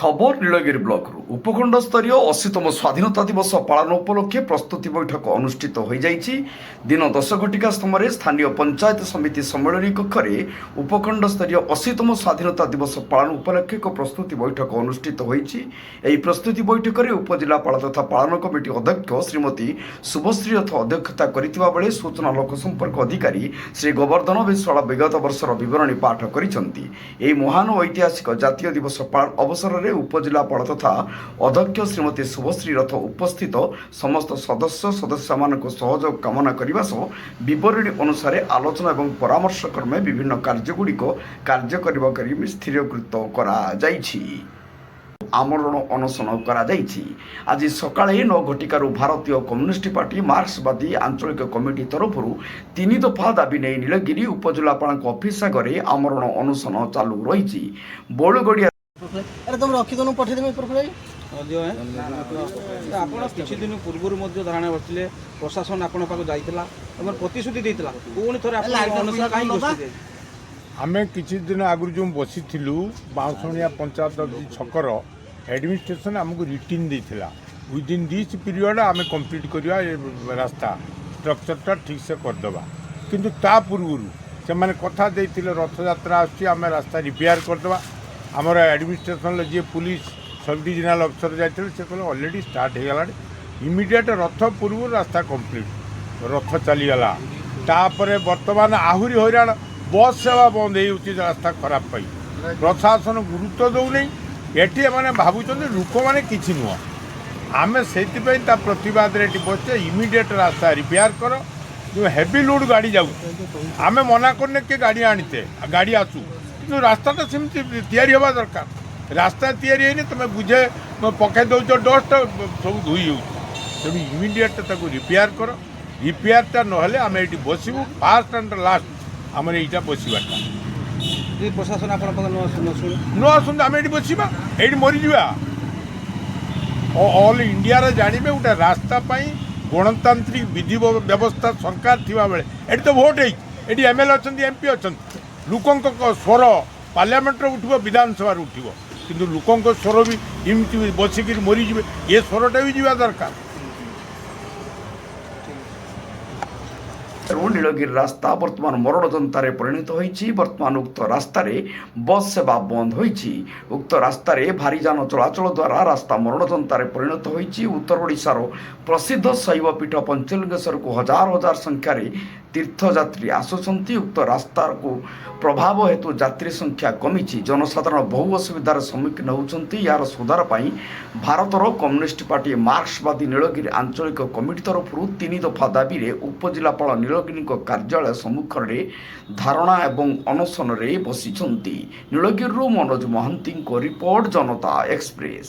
खबर नीलगिरी ब्लक उपखंड स्तरीय 80तम स्वाधीनता दिवस पालन उपलक्षे प्रस्तुति बैठक अनुष्ठित हो दिन 10 घटिका समय स्थानीय पंचायत समिति सम्मेलन कक्ष में उपखंड स्तरीय 80तम स्वाधीनता दिवस पालन उपलक्षे एक प्रस्तुति बैठक अनुष्ठित होती प्रस्तुति बैठक में उपजिलापाल तथा पालन कमिटी अध्यक्ष श्रीमती शुभश्री रथ अध्यक्षता करथिबा बेले सूचना लोक संपर्क अधिकारी श्री गोवर्धन विश्वाल विगत वर्षर विवरणी पाठ करिसेंती। एही महान और ऐतिहासिक जातीय दिवस पालन अवसर में उपजिलापाल तथा अध्यक्ष श्रीमती शुभश्री रथ उपस्थित समस्त सदस्य मानक सहयोग कामना करने सह विवरणी अनुसार आलोचना और परामर्श क्रमे विभिन्न कार्यगुड़िक कार्य करने स्थिरीकृत कर आमरण अनशन करा आज सकाळे 9 घटिकार भारतीय कम्युनिस्ट पार्टी मार्क्सवादी आंचलिक कमिटी तरफ 3 दफा दाबी नहीं नीलगिरी उपजिलापाल ऑफिस आगे आमरण अनशन चालू रही बौलगड़िया अरे तुम रखी दोनों पठे देमे प्रफुल्ल ଆପଣ କିଛି ଦିନ ପୂର୍ବରୁ ମଧ୍ୟ ଧାରଣା କରିଥିଲେ ପ୍ରଶାସନ ଆପଣ ପାଖକୁ ଯାଇଥିଲା ଏବଂ ପ୍ରତିଶ୍ରୁତି ଦେଇଥିଲା ପୁଣି ଥରେ ଆପଣ ଅନୁସାର କାହିଁ ଗୋଷ୍ଠୀ ଆମେ କିଛି ଦିନ ଆଗରୁ ଯେଉଁ ବସିଥିଲୁ ବାଉଁଶଣିଆ ପଞ୍ଚାୟତ ଛକର ଆଡମିନିଷ୍ଟ୍ରେସନ ଆମକୁ ରିଟିନ୍ ଦେଇଥିଲା ୱିଦିନ୍ ଦିସ୍ ପିରିୟଡ଼ ଆମେ କମ୍ପ୍ଲିଟ୍ କରିବା ରାସ୍ତା ଷ୍ଟ୍ରକ୍ଚରଟା ଠିକ୍ସେ କରିଦେବା କିନ୍ତୁ ତା ପୂର୍ବରୁ ସେମାନେ କଥା ଦେଇଥିଲେ ରଥଯାତ୍ରା ଆସୁଛି ଆମେ ରାସ୍ତା ରିପେୟାର କରିଦେବା ଆମର ଆଡମିନିଷ୍ଟ୍ରେସନରେ ଯିଏ ପୁଲିସ सब डिविजनल अफिसर जाते से कहले ऑलरेडी स्टार्ट हो गला इमिडिएट रथ पूर्व रास्ता कंप्लीट रथ चलीगला तापर बर्तमान आहरी हैरान बस सेवा बंद हो रास्ता खराब पाई प्रशासन गुरुत्व दौनी ये मैंने भावुं लोक मैंने कि नुह आम से प्रतिवाद बचे इमिडिएट रास्ता रिपेयर कर जो हेवी लोड गाड़ी जाऊ आम मना करने के गाड़ी आनीते गाड़ी आसू कि रास्ता सेमती तैयारी हवा दरकार रास्ता तैयारी है तुम बुझे पकई दौच डस्ट सब धोई तेणु इमिडिएट रिपेयर कर रिपेयरटा ना आम ये बसबू फास्ट एंड लास्ट आम यहाँ बसवाटा प्रशासन न आसुन आम ये बसवा ये मरीजा ऑल इंडिया जानवे गोटे रास्ता गणतांत्रिक विधि व्यवस्था सरकार थी बेले ये तो भोट ये एमएलए अच्छा एमपी अच्छा लोकों स्वर पार्लियामेंट उठो विधानसभा उठो किंतु लोकों स्वर भी इमती बसिक मरीजे ये स्वरटा भी जावा दरकार। नीलगिरी रास्ता वर्तमान मरण जनतार परिणत होती वर्तमान उक्त रास्तार बस सेवा बंद होती उक्त रास्तार भारी जान चलाचल द्वारा रास्ता मरण जनतार परिणत होती उत्तर ओडिशार प्रसिद्ध शैवपीठ पंचलिंगेश्वर को हजार हजार संख्यार तीर्थयात्री आसुंच उक्त रास्ता को प्रभाव हेतु यात्री संख्या कमी जनसाधारण बहु असुविधार सम्मुखीन होती यार सुधार भारतर कम्युनिस्ट पार्टी मार्क्सवादी नीलगिरी आंचलिक कमिटी तरफ 3 दफा दाबी उपजिलापाल नीलगिरी कार्यालय सम्मुख में धारणा एवं अनशन बसी नीलगिरी मनोज महांती रिपोर्ट जनता एक्सप्रेस।